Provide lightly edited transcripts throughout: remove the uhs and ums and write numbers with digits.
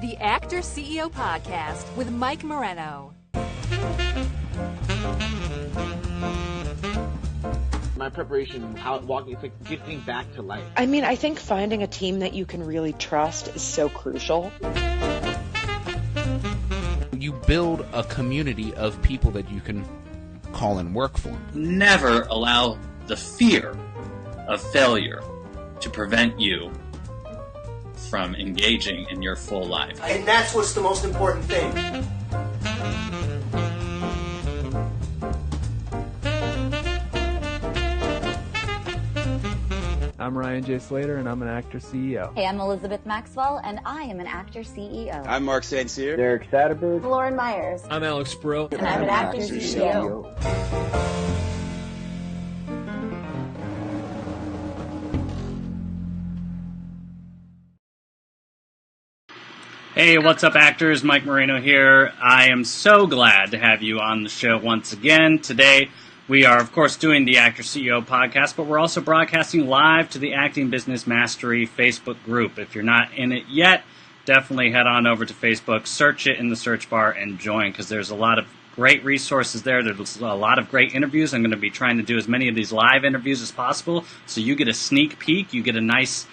The Actor CEO Podcast with Mike Moreno. My preparation, how walking, it's like getting back to life. I mean, I think finding a team that you can really trust is so crucial. You build a community of people that you can call and work for. Never allow the fear of failure to prevent you from engaging in your full life. And that's what's the most important thing. I'm Ryan J. Slater, and I'm an Actor CEO. Hey, I'm Elizabeth Maxwell, and I am an Actor CEO. I'm Mark St. Cyr. Derek Satterberg. Lauren Myers. I'm Alex Brill. And I'm an Actor CEO. Hey, what's up, actors? Mike Moreno here. I am so glad to have you on the show once again. Today, we are, of course, doing the Actor CEO podcast, but we're also broadcasting live to the Acting Business Mastery Facebook group. If you're not in it yet, definitely head on over to Facebook, search it in the search bar, and join, because there's a lot of great resources there. There's a lot of great interviews. I'm going to be trying to do as many of these live interviews as possible, so you get a sneak peek, you get a nice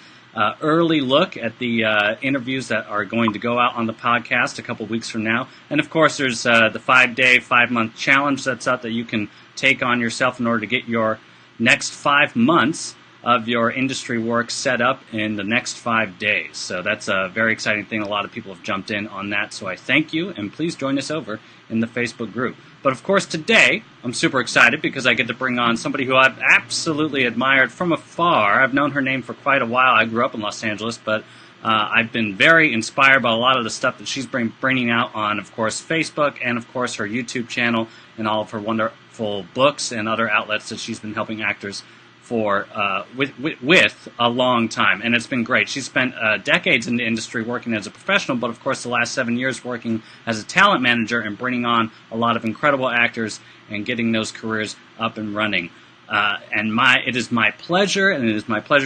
early look at the interviews that are going to go out on the podcast a couple weeks from now. And, of course, there's the 5-day, 5-month challenge that's out that you can take on yourself in order to get your next 5 months of your industry work set up in the next 5 days. So that's a very exciting thing. A lot of people have jumped in on that, so I thank you, and please join us over in the Facebook group. But, of course, today I'm super excited because I get to bring on somebody who I've absolutely admired from afar. I've known her name for quite a while. I grew up in Los Angeles, but I've been very inspired by a lot of the stuff that she's bringing out on, of course, Facebook and, of course, her YouTube channel and all of her wonderful books and other outlets that she's been helping actors for with a long time, and it's been great. She's spent decades in the industry working as a professional, but of course the last 7 years working as a talent manager and bringing on a lot of incredible actors and getting those careers up and running. It is my pleasure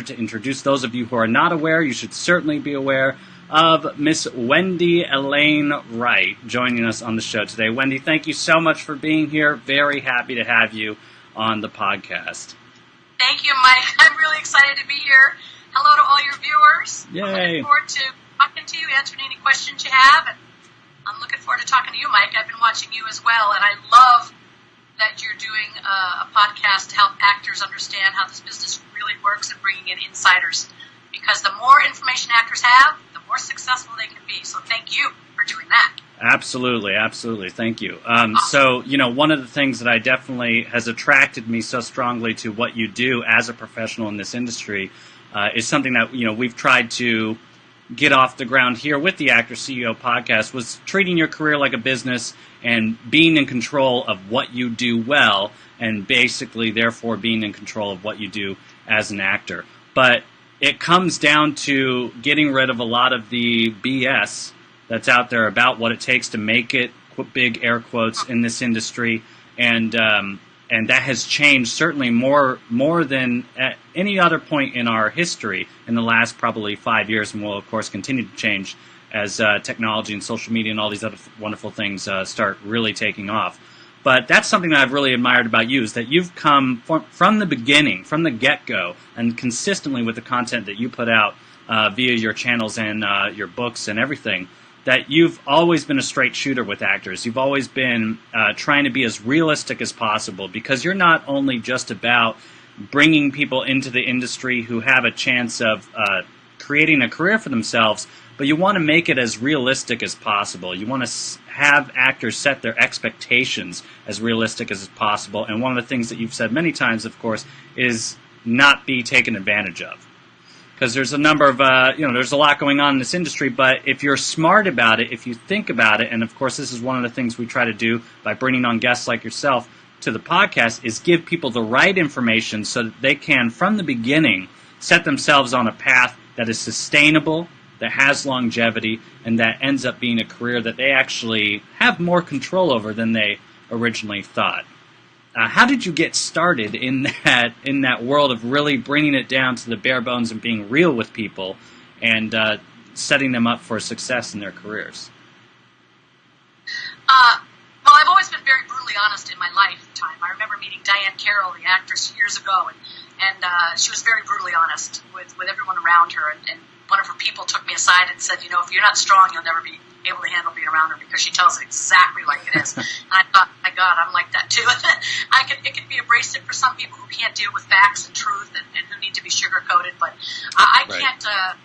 to introduce those of you who are not aware. You should certainly be aware of Miss Wendy Alane Wright joining us on the show today. Wendy, thank you so much for being here. Very happy to have you on the podcast. Thank you, Mike. I'm really excited to be here. Hello to all your viewers. Yay. I'm looking forward to talking to you, answering any questions you have. And I'm looking forward to talking to you, Mike. I've been watching you as well, and I love that you're doing a podcast to help actors understand how this business really works and bringing in insiders. Because the more information actors have, the more successful they can be. So thank you for doing that. Absolutely. Thank you. So, one of the things that I definitely has attracted me so strongly to what you do as a professional in this industry is something that, we've tried to get off the ground here with the Actor CEO podcast, was treating your career like a business and being in control of what you do well, and basically, therefore, being in control of what you do as an actor. But it comes down to getting rid of a lot of the BS that's out there about what it takes to make it, big air quotes, in this industry, and that has changed certainly more than at any other point in our history in the last probably 5 years, and will of course continue to change as technology and social media and all these other wonderful things start really taking off. But that's something that I've really admired about you, is that you've come from the beginning, from the get-go, and consistently with the content that you put out via your channels and your books and everything, that you've always been a straight shooter with actors. You've always been trying to be as realistic as possible, because you're not only just about bringing people into the industry who have a chance of creating a career for themselves, but you want to make it as realistic as possible. You want to have actors set their expectations as realistic as possible. And one of the things that you've said many times, of course, is not be taken advantage of. Because there's a number of, there's a lot going on in this industry, but if you're smart about it, if you think about it, and of course this is one of the things we try to do by bringing on guests like yourself to the podcast, is give people the right information so that they can, from the beginning, set themselves on a path that is sustainable, that has longevity, and that ends up being a career that they actually have more control over than they originally thought. How did you get started in that world of really bringing it down to the bare bones and being real with people, and setting them up for success in their careers? Well, I've always been very brutally honest in my lifetime. I remember meeting Diane Carroll, the actress, years ago, and she was very brutally honest with everyone around her. And one of her people took me aside and said, if you're not strong, you'll never be able to handle being around her because she tells it exactly like it is. And I thought, my God, I'm like that too. It can be abrasive for some people who can't deal with facts and truth and who need to be sugar-coated, but I can't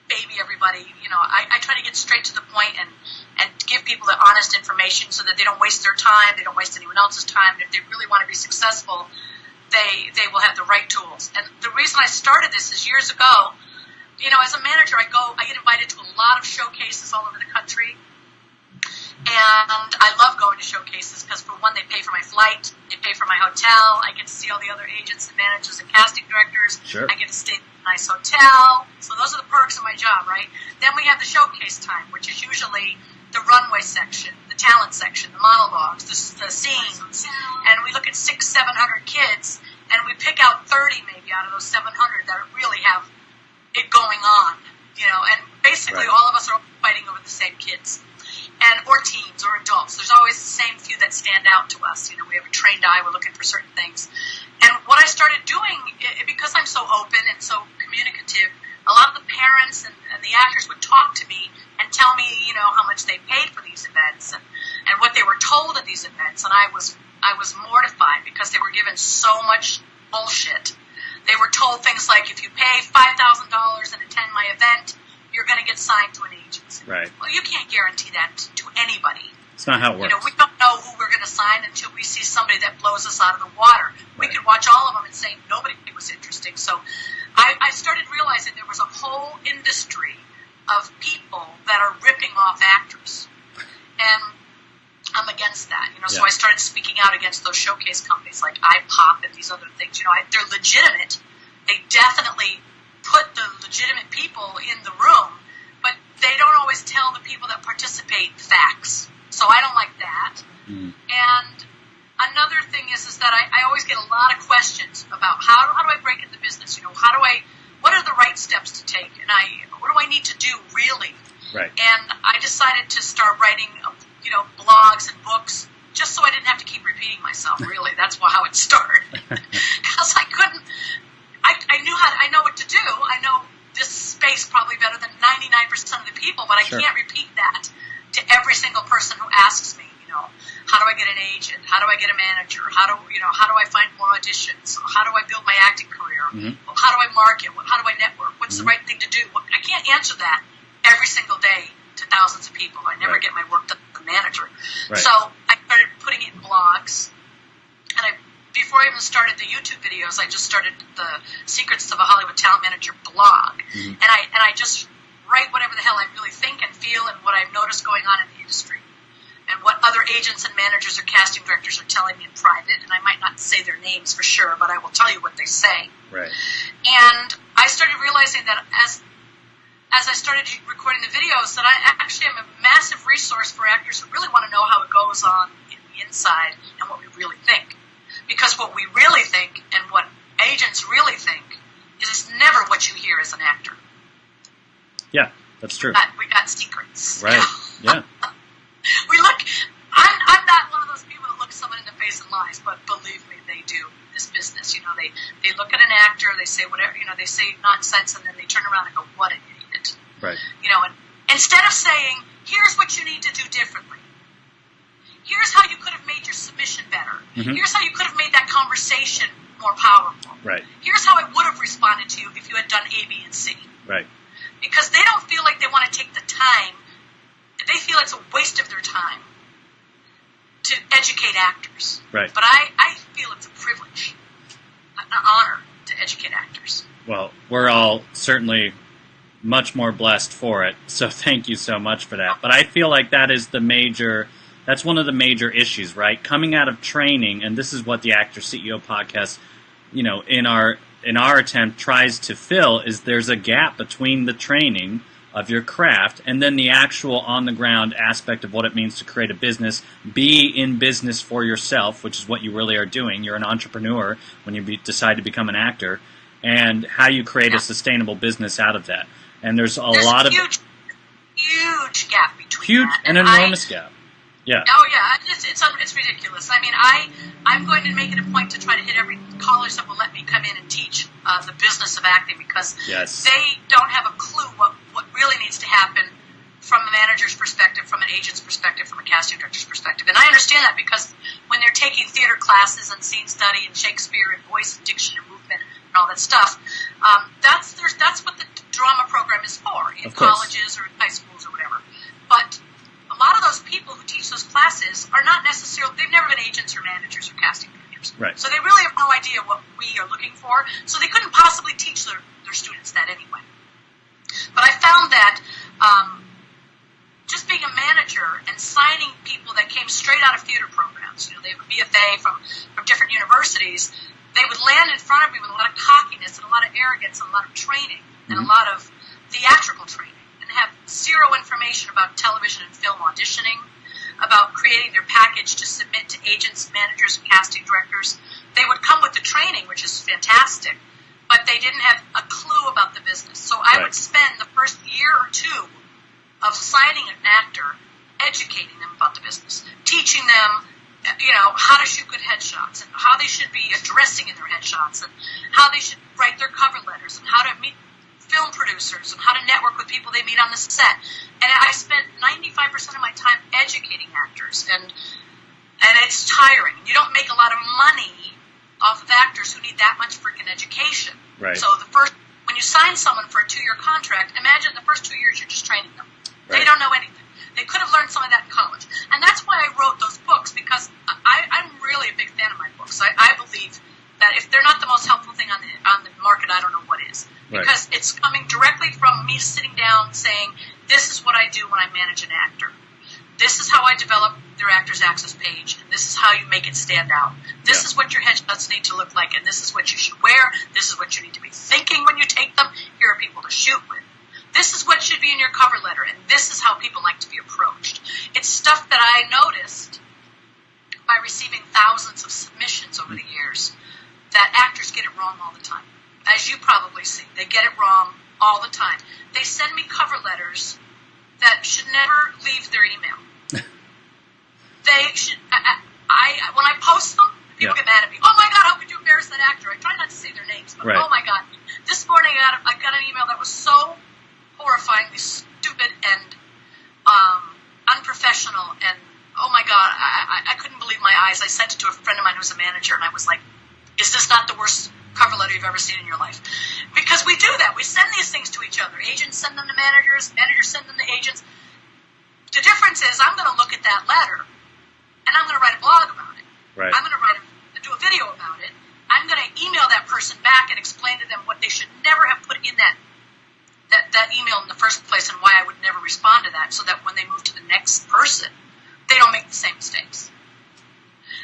baby everybody. I try to get straight to the point and give people the honest information so that they don't waste their time, they don't waste anyone else's time. And if they really want to be successful, they will have the right tools. And the reason I started this is years ago, as a manager, I get invited to a lot of showcases all over the country. And I love going to showcases because, for one, they pay for my flight, they pay for my hotel, I get to see all the other agents and managers and casting directors, Sure. I get to stay in a nice hotel. So those are the perks of my job, right? Then we have the showcase time, which is usually the runway section, the talent section, the monologues, the scenes. And we look at 600-700 kids, and we pick out 30 maybe out of those 700 that really have it going on, and basically all of us are fighting over the same kids. Or teens or adults. There's always the same few that stand out to us. We have a trained eye. We're looking for certain things. And what I started doing, because I'm so open and so communicative, a lot of the parents and the actors would talk to me and tell me, how much they paid for these events and what they were told at these events. And I was mortified because they were given so much bullshit. They were told things like, if you pay $5,000 and attend my event, you're going to get signed to an agency. Right. Well, you can't guarantee that to anybody. It's not how it works. We don't know who we're going to sign until we see somebody that blows us out of the water. We could watch all of them and say nobody was interesting. So I started realizing there was a whole industry of people that are ripping off actors. And I'm against that. So I started speaking out against those showcase companies like iPop and these other things. They're legitimate. They definitely put the legitimate people in the room, but they don't always tell the people that participate facts. So I don't like that. And another thing is that I always get a lot of questions about how do I break into business? What are the right steps to take? And what do I need to do really? Right. And I decided to start writing, blogs and books just so I didn't have to keep repeating myself. Really, that's how it started. Because I couldn't. I know what to do. I know this space probably better than 99% of the people, but I can't repeat that to every single person who asks me, how do I get an agent? How do I get a manager? How do I find more auditions? How do I build my acting career? How do I market? How do I network? What's the right thing to do? I can't answer that every single day to thousands of people. I never get my work done as a manager. Right. So I started putting it in blogs, and before I even started the YouTube videos, I just started the Secrets of a Hollywood Talent Manager blog. And I just write whatever the hell I really think and feel and what I've noticed going on in the industry and what other agents and managers or casting directors are telling me in private. And I might not say their names for sure, but I will tell you what they say. Right. And I started realizing that as I started recording the videos, that I actually am a massive resource for actors who really want to know how it goes on in the inside and what we really think. Because what we really think and what agents really think is never what you hear as an actor. Yeah, that's true. We got secrets. Right, yeah. I'm not one of those people that looks someone in the face and lies, but believe me, they do this business. They look at an actor, they say whatever, they say nonsense, and then they turn around and go, what an idiot. Right. And instead of saying, here's what you need to do differently. Here's how you could have made your submission better. Here's how you could have made that conversation more powerful. Right. Here's how I would have responded to you if you had done A, B, and C. Right. Because they don't feel like they want to take the time. They feel it's a waste of their time to educate actors. Right. But I feel it's a privilege, an honor to educate actors. Well, we're all certainly much more blessed for it, so thank you so much for that. But I feel like that's one of the major issues, right? Coming out of training, and this is what the Actor CEO podcast, in our attempt tries to fill, is there's a gap between the training of your craft and then the actual on-the-ground aspect of what it means to create a business, be in business for yourself, which is what you really are doing. You're an entrepreneur when you decide to become an actor, and how you create a sustainable business out of that. And there's a lot of huge gap between huge that. and an enormous gap. Yeah. Oh yeah, it's ridiculous. I mean, I'm going to make it a point to try to hit every college that will let me come in and teach the business of acting, because they don't have a clue what really needs to happen from a manager's perspective, from an agent's perspective, from a casting director's perspective. And I understand that because when they're taking theater classes and scene study and Shakespeare and voice and diction and movement and all that stuff, that's what the drama program is for in colleges or in high schools or whatever. But a lot of those people who teach those classes are not necessarily, they've never been agents or managers or casting directors. Right. So they really have no idea what we are looking for, so they couldn't possibly teach their students that anyway. But I found that just being a manager and signing people that came straight out of theater programs, they have a BFA from different universities, they would land in front of me with a lot of cockiness and a lot of arrogance and a lot of training and a lot of theatrical training, and have zero information about television and film auditioning, about creating their package to submit to agents, managers, and casting directors. They would come with the training, which is fantastic, but they didn't have a clue about the business. So I would spend the first year or two of signing an actor, educating them about the business, teaching them, how to shoot good headshots and how they should be addressing in their headshots and how they should write their cover letters and how to meet film producers and how to network with people they meet on the set. And I spent 95% of my time educating actors, and it's tiring. You don't make a lot of money off of actors who need that much freaking education. Right. So when you sign someone for a 2-year contract, imagine the first 2 years you're just training them. Right. They don't know anything. They could have learned some of that in college. And that's why I wrote those books, because I'm really a big fan of my books. I believe that if they're not the most helpful thing on the market, I don't know what is. Because it's coming directly from me sitting down saying, this is what I do when I manage an actor. This is how I develop their actor's access page, and this is how you make it stand out. This is what your headshots need to look like, and this is what you should wear. This is what you need to be thinking when you take them. Here are people to shoot with. This is what should be in your cover letter, and this is how people like to be approached. It's stuff that I noticed by receiving thousands of submissions over the years, that actors get it wrong all the time. As you probably see, they get it wrong all the time. They send me cover letters that should never leave their email. They should. When I post them, people get mad at me. Oh my God, how could you embarrass that actor? I try not to say their names, but oh my God, this morning I got an email that was so horrifyingly stupid and unprofessional, and oh my God, I couldn't believe my eyes. I sent it to a friend of mine who's a manager, and I was like, is this not the worst cover letter you've ever seen in your life? Because we do that. We send these things to each other. Agents send them to managers. Managers send them to agents. The difference is I'm going to look at that letter, and I'm going to write a blog about it. Right. I'm going to do a video about it. I'm going to email that person back and explain to them what they should never have put in that email in the first place, and why I would never respond to that, so that when they move to the next person, they don't make the same mistakes.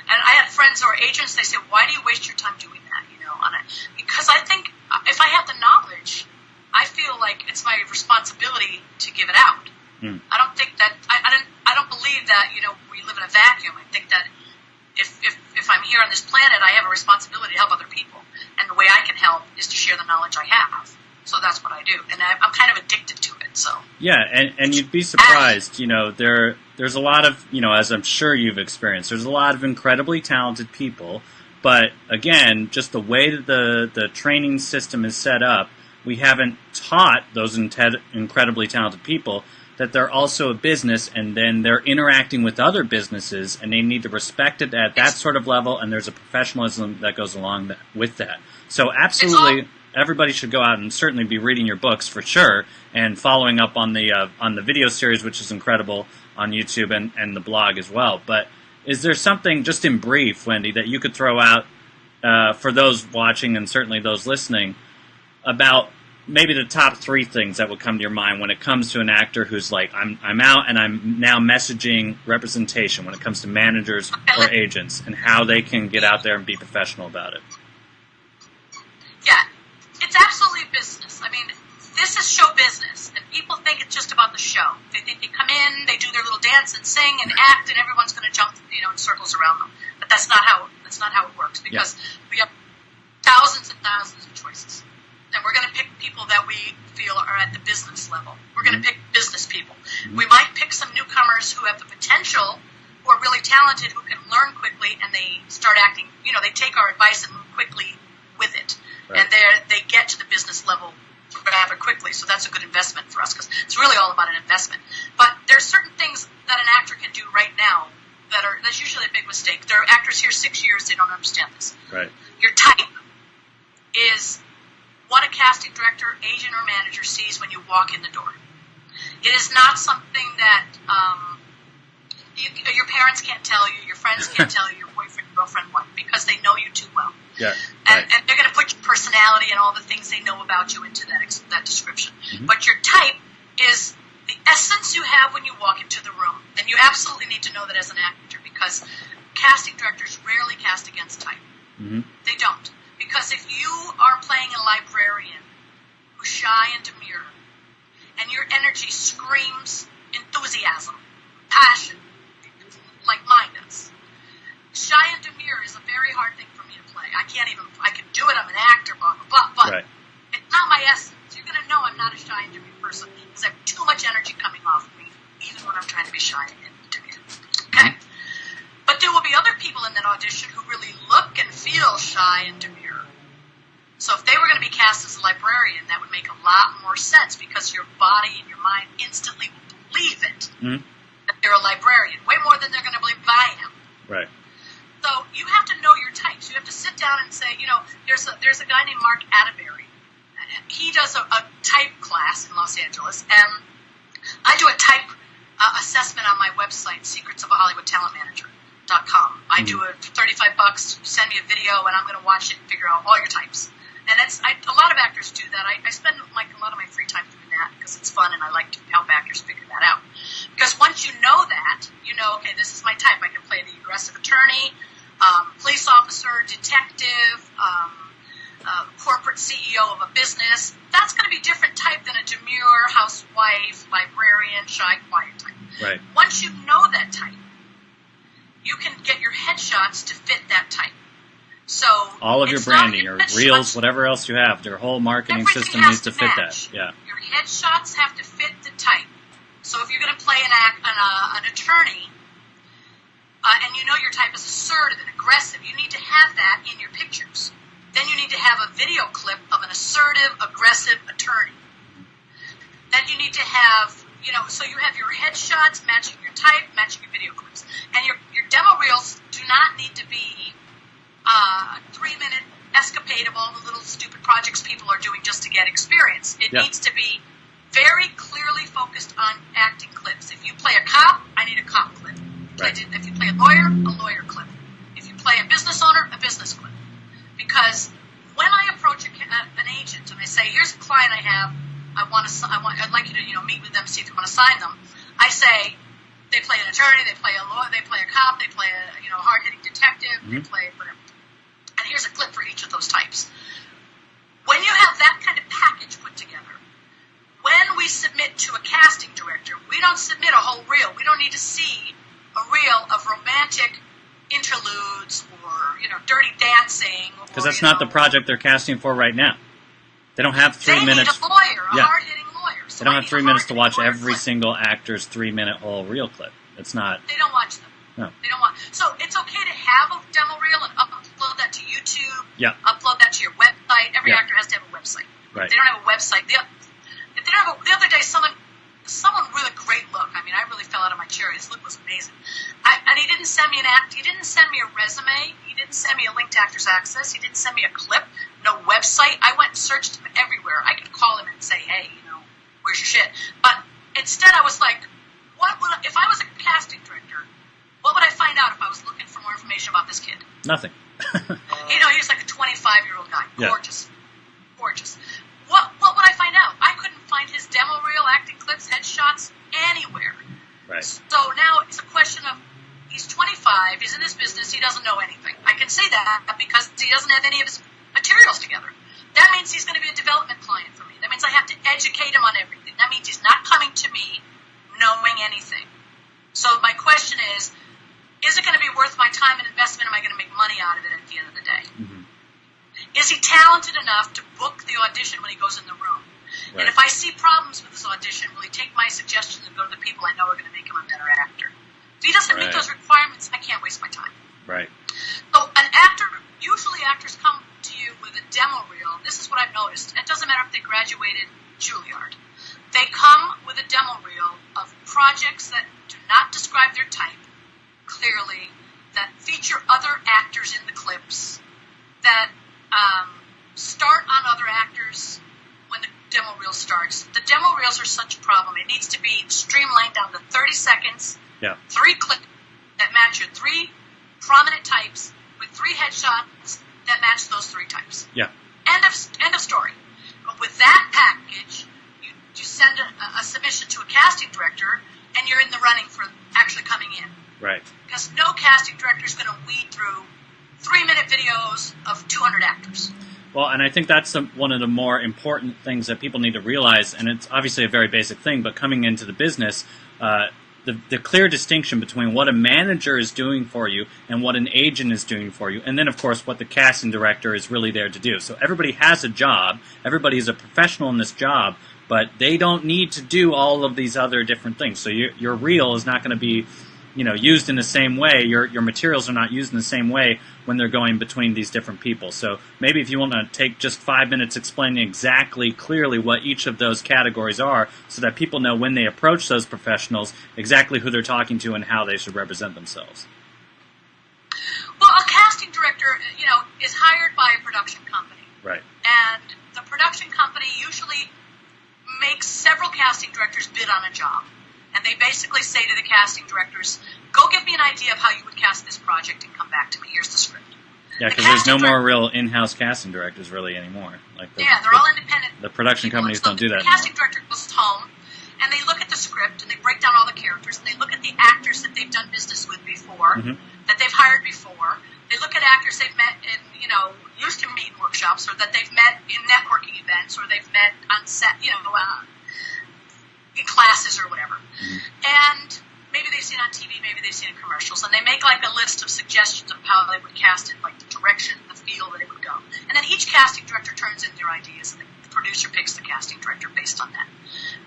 And I had friends who are agents, they say, why do you waste your time doing that? Because I think if I have the knowledge, I feel like it's my responsibility to give it out. I don't think that, I don't believe that, we live in a vacuum. I think that if I'm here on this planet, I have a responsibility to help other people. And the way I can help is to share the knowledge I have. So that's what I do. And I'm kind of addicted to it. So yeah, and you'd be surprised, there's a lot of, as I'm sure you've experienced, there's a lot of incredibly talented people. But again, just the way that the training system is set up, we haven't taught those incredibly talented people that they're also a business, and then they're interacting with other businesses, and they need to respect it at that sort of level, and there's a professionalism that goes along with that. So absolutely, everybody should go out and certainly be reading your books for sure, and following up on the video series, which is incredible on YouTube, and the blog as well. But is there something, just in brief, Wendy, that you could throw out for those watching and certainly those listening about maybe the top 3 things that would come to your mind when it comes to an actor who's like, I'm out and I'm now messaging representation when it comes to managers or agents, and how they can get out there and be professional about it? Yeah, it's absolutely business. I mean, this is show business, and people think it's just about the show. They think they come in, they do their little dance and sing and act, and everyone's going to jump, in circles around them. But that's not how it works, because we have thousands and thousands of choices, and we're going to pick people people that we feel are at the business level. We're going to pick business people. We might pick some newcomers who have the potential, who are really talented, who can learn quickly, and they start acting, they take our advice and move quickly with it. Right. And they get to the business level rather quickly, so that's a good investment for us, because it's really all about an investment. But there's certain things that an actor can do right now that's usually a big mistake. There are actors here 6 years, they don't understand this. Right. Your type is what a casting director, agent, or manager sees when you walk in the door. It is not something that your parents can't tell you, your friends can't tell you, your boyfriend, girlfriend, wife, because they know you too well. Yeah. And they're going to put your personality and all the things they know about you into that description. Mm-hmm. But your type is the essence you have when you walk into the room. And you absolutely need to know that as an actor, because casting directors rarely cast against type. Mm-hmm. They don't. Because if you are playing a librarian who's shy and demure, and your energy screams enthusiasm, passion, like mine does, shy and demure is a very hard thing for me to play. I can do it, I'm an actor, blah, blah, blah, but it's not my essence. You're going to know I'm not a shy and demure person, because I have too much energy coming off of me, even when I'm trying to be shy and demure. Okay? But there will be other people in that audition who really look and feel shy and demure. So if they were going to be cast as a librarian, that would make a lot more sense, because your body and your mind instantly will believe it, that they're a librarian, way more than they're going to believe I am. Right. So you have to know your types. You have to sit down and say, there's a guy named Mark Atterbury. He does a type class in Los Angeles, and I do a type assessment on my website, secretsofahhollywoodtalentmanager.com. I do it for $35. Send me a video, and I'm going to watch it and figure out all your types. And a lot of actors do that. I spend a lot of my free time doing that because it's fun, and I like to help actors figure that out. Because once you know that, okay, this is my type. I can play the aggressive attorney, police officer, detective, corporate CEO of a business. That's going to be a different type than a demure housewife, librarian, shy, quiet type. Right. Once you know that type, you can get your headshots to fit that type. So all of your branding, your reels, whatever else you have, their whole marketing system needs to fit that. Yeah. Your headshots have to fit the type. So if you're going to play an attorney, and you know your type is assertive and aggressive, you need to have that in your pictures. Then you need to have a video clip of an assertive, aggressive attorney. Then you need to have, so you have your headshots matching your type, matching your video clips. And your demo reels do not need to be a 3-minute escapade of all the little stupid projects people are doing just to get experience. It needs to be very clearly focused on acting clips. If you play a cop, I need a cop clip. Right. If you play a lawyer clip. If you play a business owner, a business clip. Because when I approach an agent and I say, here's a client I have, I'd like you to meet with them, see if you want to sign them. I say they play an attorney, they play a lawyer, they play a cop, they play a hard-hitting detective, they play whatever. And here's a clip for each of those types. When you have that kind of package put together, when we submit to a casting director, we don't submit a whole reel. We don't need to see a reel of romantic interludes or dirty dancing. Because that's not the project they're casting for right now. They don't have 3 minutes. They need a lawyer, a hard-hitting lawyer. So they don't have 3 minutes to watch every single actor's 3-minute whole reel clip. It's not. They don't watch them. No. They don't want. So it's okay to have a demo reel and upload that to YouTube. Yeah. Upload that to your website. Every actor has to have a website. Right. If they don't have a website. The other day, someone with a great look. I mean, I really fell out of my chair. His look was amazing. And he didn't send me He didn't send me a resume. He didn't send me a link to Actors Access. He didn't send me a clip. No website. I went and searched him everywhere. I could call him and say, hey, where's your shit? But instead, I was like, if I was a casting director, what would I find out if I was looking for more information about this kid? Nothing. He was like a 25-year-old guy. Gorgeous. Yeah. Gorgeous. What would I find out? I couldn't find his demo reel, acting clips, headshots, anywhere. Right. So now it's a question of, he's 25, he's in this business, he doesn't know anything. I can say that because he doesn't have any of his materials together. That means he's going to be a development client for me. That means I have to educate him on everything. That means he's not coming to me knowing anything. So my question is it going to be worth my time and investment? Am I going to make money out of it at the end of the day? Mm-hmm. Is he talented enough to book the audition when he goes in the room? And if I see problems with this audition, will he take my suggestions and go to the people I know are going to make him a better actor? If he doesn't meet those requirements, I can't waste my time. Right. So an actor, usually actors come to you with a demo reel. This is what I've noticed. It doesn't matter if they graduated Juilliard. They come with a demo reel of projects that do not describe their type clearly, that feature other actors in the clips, that start on other actors when the demo reel starts. The demo reels are such a problem. It needs to be streamlined down to 30 seconds, 3 clips that match your 3 prominent types with 3 headshots that match those 3 types. Yeah. End of story. But with that package, you send a submission to a casting director, and you're in the running for actually coming in. Right. Because no casting director is going to weed through 3-minute videos of 200 actors. Well, and I think that's one of the more important things that people need to realize, and it's obviously a very basic thing, but coming into the business, the clear distinction between what a manager is doing for you and what an agent is doing for you, and then, of course, what the casting director is really there to do. So everybody has a job, everybody is a professional in this job, but they don't need to do all of these other different things. So your reel is not going to be used in the same way. Your materials are not used in the same way when they're going between these different people. So maybe if you want to take just 5 minutes explaining exactly clearly what each of those categories are so that people know when they approach those professionals exactly who they're talking to and how they should represent themselves. Well, a casting director, is hired by a production company. Right. And the production company usually makes several casting directors bid on a job. And they basically say to the casting directors, go give me an idea of how you would cast this project and come back to me. Here's the script. Yeah, because there's no more real in-house casting directors really anymore. They're all independent. The production companies don't do that anymore. The casting director goes home, and they look at the script, and they break down all the characters, and they look at the actors that they've done business with before, that they've hired before. They look at actors they've met in, used to meet in workshops, or that they've met in networking events, or they've met on set, in classes or whatever. And maybe they've seen on TV, maybe they've seen in commercials, and they make like a list of suggestions of how they would cast it, like the direction, the feel that it would go. And then each casting director turns in their ideas, and the producer picks the casting director based on that.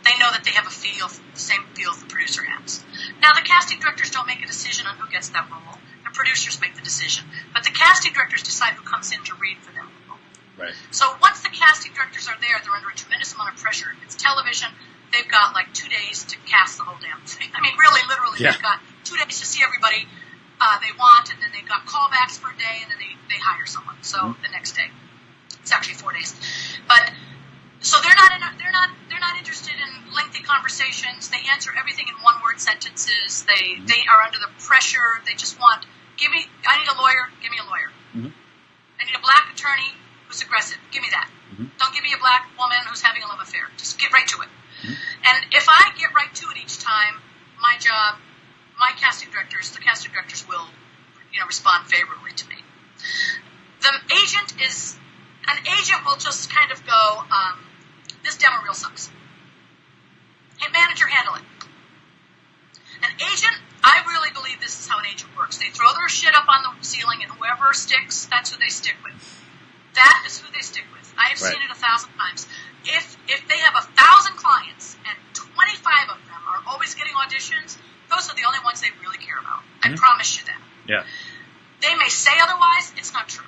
They know that they have a feel, the same feel the producer has. Now, the casting directors don't make a decision on who gets that role. The producers make the decision. But the casting directors decide who comes in to read for them. Right. So once the casting directors are there, they're under a tremendous amount of pressure. It's television. They've got like 2 days to cast the whole damn thing. I mean, really, literally, they've got 2 days to see everybody they want, and then they've got callbacks for a day, and then they hire someone. So the next day, it's actually 4 days. But so they're not interested in lengthy conversations. They answer everything in one-word sentences. They are under the pressure. They just want, I need a lawyer. Give me a lawyer. I need a black attorney who's aggressive. Give me that. Don't give me a black woman who's having a love affair. Just get right to it. And if I get right to it each time, my job, the casting directors will, respond favorably to me. An agent will just kind of go, this demo reel sucks. Hey, manager, handle it. An agent, I really believe this is how an agent works. They throw their shit up on the ceiling, and whoever sticks, that's who they stick with. That is who they stick with. I have seen it 1,000 times. If they have 1,000 clients and 25 of them are always getting auditions, those are the only ones they really care about. I promise you that. Yeah. They may say otherwise. It's not true.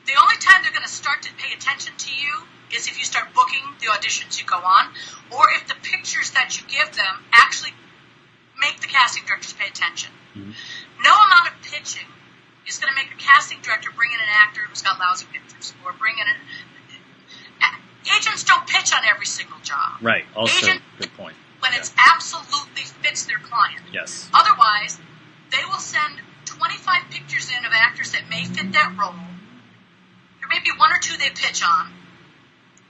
The only time they're going to start to pay attention to you is if you start booking the auditions you go on, or if the pictures that you give them actually make the casting directors pay attention. No amount of pitching is going to make a casting director bring in an actor who's got lousy pictures, or bring in agents don't pitch on every single job. Right. Also, good point. When it absolutely fits their client. Yes. Otherwise, they will send 25 pictures in of actors that may fit that role. There may be 1 or 2 they pitch on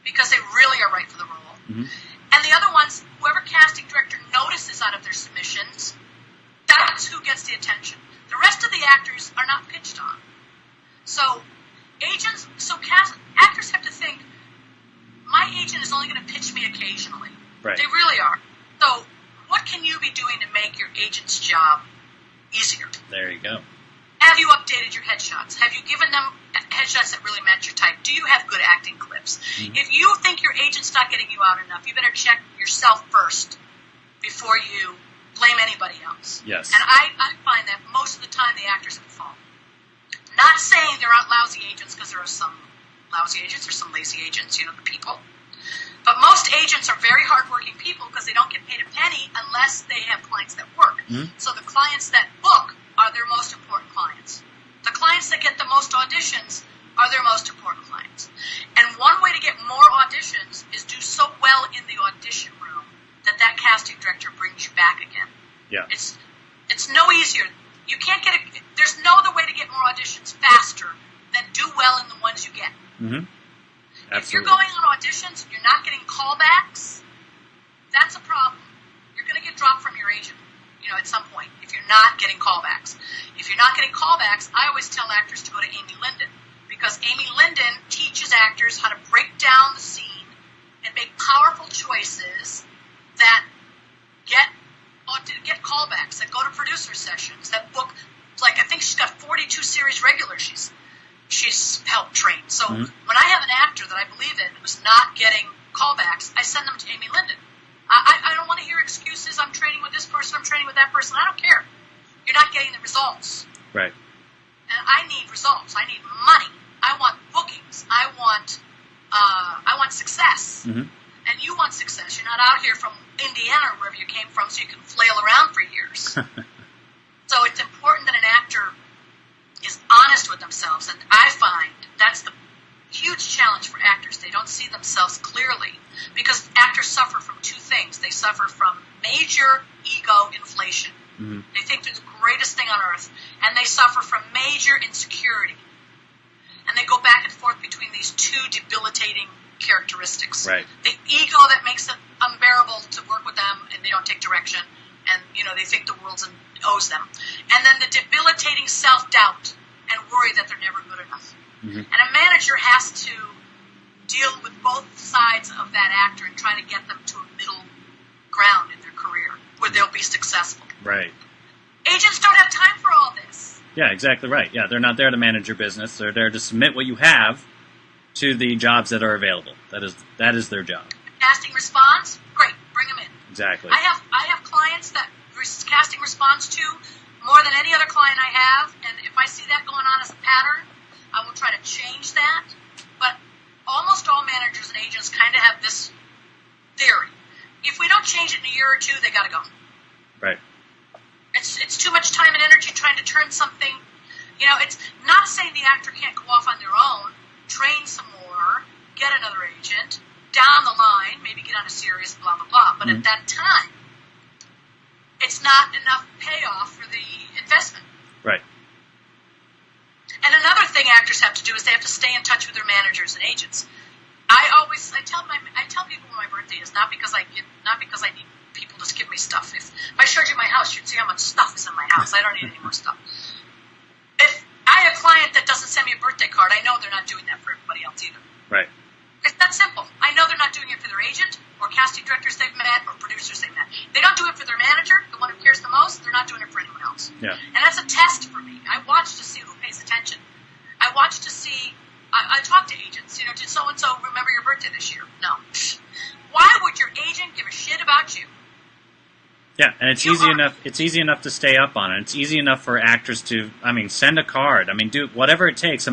because they really are right for the role. And the other ones, whoever casting director notices out of their submissions, that's who gets the attention. The rest of the actors are not pitched on. So actors have to think, my agent is only going to pitch me occasionally. Right. They really are. So what can you be doing to make your agent's job easier? There you go. Have you updated your headshots? Have you given them headshots that really match your type? Do you have good acting clips? Mm-hmm. If you think your agent's not getting you out enough, you better check yourself first before you blame anybody else. Yes. And I find that most of the time the actors are at fault. Not saying there aren't lousy agents, because there are some lousy agents, there's some lazy agents, the people. But most agents are very hardworking people because they don't get paid a penny unless they have clients that work. Mm-hmm. So the clients that book are their most important clients. The clients that get the most auditions are their most important clients. And one way to get more auditions is do so well in the audition room that casting director brings you back again. Yeah. It's no easier. You can't get there's no other way to get more auditions faster than do well in the ones you get. Mm-hmm. If you're going on auditions and you're not getting callbacks, that's a problem. You're going to get dropped from your agent, at some point, if you're not getting callbacks. If you're not getting callbacks, I always tell actors to go to Amy Linden, because Amy Linden teaches actors how to break down the scene and make powerful choices that get callbacks, that go to producer sessions, that book, I think she's got 42 series regulars she's helped train. So when I have an actor that I believe in who's not getting callbacks, I send them to Amy Linden. I don't want to hear excuses. I'm training with this person. I'm training with that person. I don't care. You're not getting the results. Right. And I need results. I need money. I want bookings. I want success. Mm-hmm. And you want success. You're not out here from Indiana or wherever you came from so you can flail around for years. So it's important that an actor is honest with themselves. And I find that's the huge challenge for actors. They don't see themselves clearly because actors suffer from two things. They suffer from major ego inflation. Mm-hmm. They think they're the greatest thing on earth. And they suffer from major insecurity. And they go back and forth between these two debilitating characteristics. Right. The ego that makes it unbearable to work with them and they don't take direction. And, they think the world owes them. And then the debilitating self-doubt and worry that they're never good enough. Mm-hmm. And a manager has to deal with both sides of that actor and try to get them to a middle ground in their career where they'll be successful. Right. Agents don't have time for all this. Yeah, exactly right. Yeah, they're not there to manage your business. They're there to submit what you have to the jobs that are available. That is their job. Casting responds? Great, bring them in. Exactly. I have clients that casting responds to more than any other client I have, and if I see that going on as a pattern, I will try to change that. But almost all managers and agents kind of have this theory. If we don't change it in a year or two, they got to go. Right. It's too much time and energy trying to turn something. It's not saying the actor can't go off on their own, train some more, get another agent, down the line, maybe get on a series, blah, blah, blah. But at that time, it's not enough payoff for the investment. Right. And another thing actors have to do is they have to stay in touch with their managers and agents. I tell people when my birthday is, not because I need people to give me stuff. If I showed you my house, you'd see how much stuff is in my house. I don't need any more stuff. If I have a client that doesn't send me a birthday card, I know they're not doing that for everybody else either. Right. It's that simple. I know they're not doing it for their agent or casting directors they've met or producers they've met. They don't do it for their manager, the one who cares the most. They're not doing it for anyone else. Yeah. And that's a test for me. I watch to see who pays attention. I watch to see. I talk to agents. Did so and so remember your birthday this year? No. Why would your agent give a shit about you? Yeah, and it's easy enough. It's easy enough to stay up on it. It's easy enough for actors to, send a card. Do whatever it takes.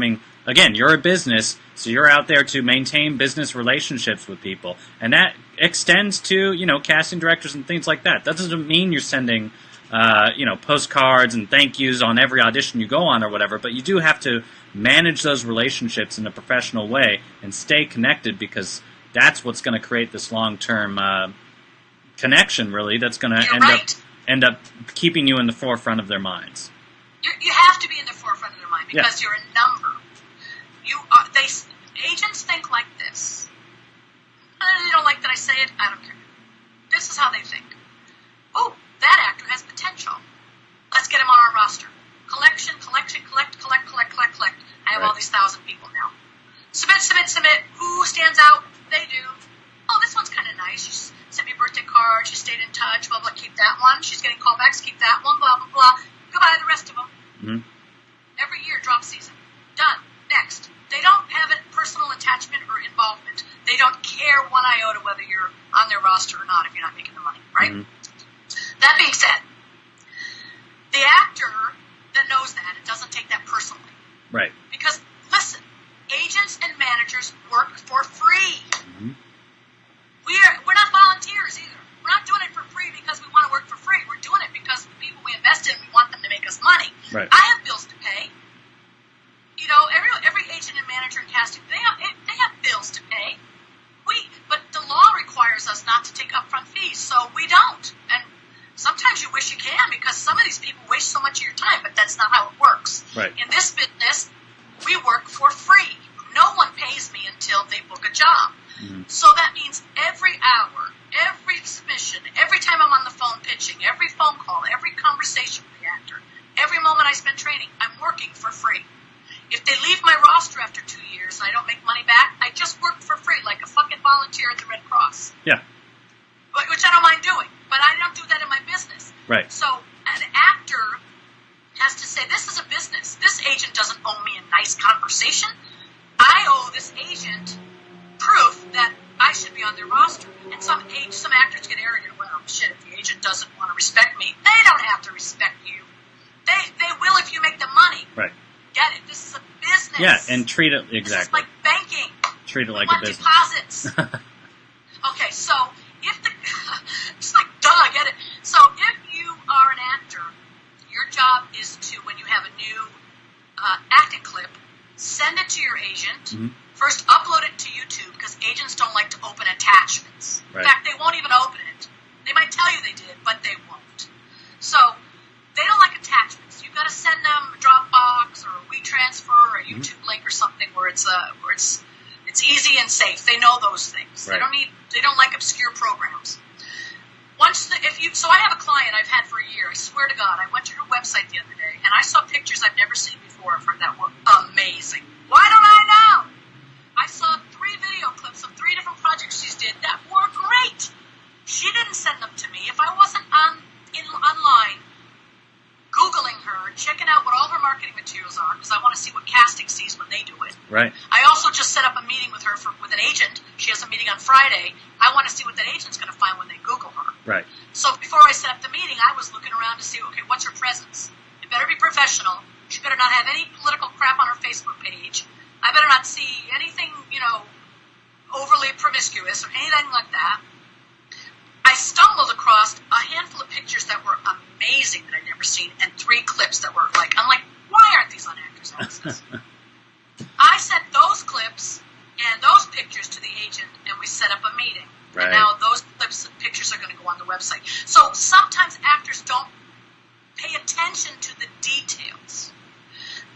Again, you're a business, so you're out there to maintain business relationships with people, and that extends to casting directors and things like that. That doesn't mean you're sending postcards and thank yous on every audition you go on or whatever, but you do have to manage those relationships in a professional way and stay connected, because that's what's going to create this long-term connection, really, that's going to end up keeping you in the forefront of their minds. You have to be in the forefront of their mind because you're a number. Agents think like this. They don't like that I say it. I don't care. This is how they think. Oh, that actor has potential. Let's get him on our roster. Collect. I have all these 1,000 people now. Submit. Who stands out? They do. Oh, this one's kind of nice. She sent me a birthday card. She stayed in touch. Blah, blah. Keep that one. She's getting callbacks. Keep that one. Blah, blah, blah. Goodbye, the rest of them. Mm-hmm. Every year, drop season. Done. Next. They don't have a personal attachment or involvement. They don't care one iota whether you're on their roster or not if you're not making the money, right? That being said, the actor that knows that and doesn't take that personally. Right. Because, listen, agents and managers work for free. We're not volunteers either. We're not doing it for free because we want to work for free. We're doing it because the people we invest in, we want them to make us money. Right. I have bills to pay. You know, every agent and manager in casting, they have bills to pay. But the law requires us not to take upfront fees, so we don't. And sometimes you wish you can because some of these people waste so much of your time, but that's not how it works. Right. In this business, we work for free. No one pays me until they book a job. So that means every hour, every submission, every time I'm on the phone pitching, every phone call, every conversation with the actor, every moment I spend training, I'm working for free. If they leave my roster after 2 years and I don't make money back, I just work for free like a fucking volunteer at the Red Cross. Yeah. Which I don't mind doing, but I don't do that in my business. Right. So an actor has to say, this is a business. This agent doesn't owe me a nice conversation. I owe this agent proof that I should be on their roster. And some actors get arrogant. Well, shit, if the agent doesn't want to respect me, they don't have to respect you. They will if you make the money. Right. Get it? This is a business. Yeah, and treat it This is exactly. like banking. Treat it We like want a business. deposits. Okay, so if it's like, duh, get it. So if you are an actor, your job is to, when you have a new acting clip, send it to your agent. First, upload it to YouTube because agents don't like to open attachments. Right. In fact, they won't even open it. They might tell you they did, but they won't. So they don't like attachments. You've got to send them a Dropbox or a WeTransfer or a YouTube link or something where it's easy and safe. They know those things. Right. They don't like obscure programs. So I have a client I've had for a year. I swear to God, I went to her website the other day and I saw pictures I've never seen before of her that were amazing. Why don't I know? I saw 3 video clips of 3 different projects she's did that were great. She didn't send them to me. If I wasn't online Googling her, checking out what all her marketing materials are, because I want to see what casting sees when they do it. Right. I also just set up a meeting with her with an agent. She has a meeting on Friday. I want to see what that agent's going to find when they Google her. Right. So before I set up the meeting, I was looking around to see, okay, what's her presence? It better be professional. She better not have any political crap on her Facebook page. I better not see anything, overly promiscuous or anything like that. I stumbled across a handful of pictures that were amazing that I'd never seen, and 3 clips that were I'm like, why aren't these on Actors Access? I sent those clips and those pictures to the agent, and we set up a meeting. Right. And now those clips and pictures are going to go on the website. So sometimes actors don't pay attention to the details.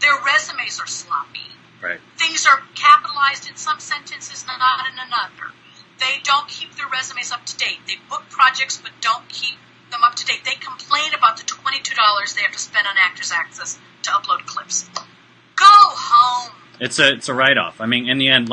Their resumes are sloppy. Right. Things are capitalized in some sentences, not in another. They don't keep their resumes up to date. They book projects but don't keep them up to date. They complain about the $22 they have to spend on Actors Access to upload clips. Go home. It's a write-off. I mean, in the end,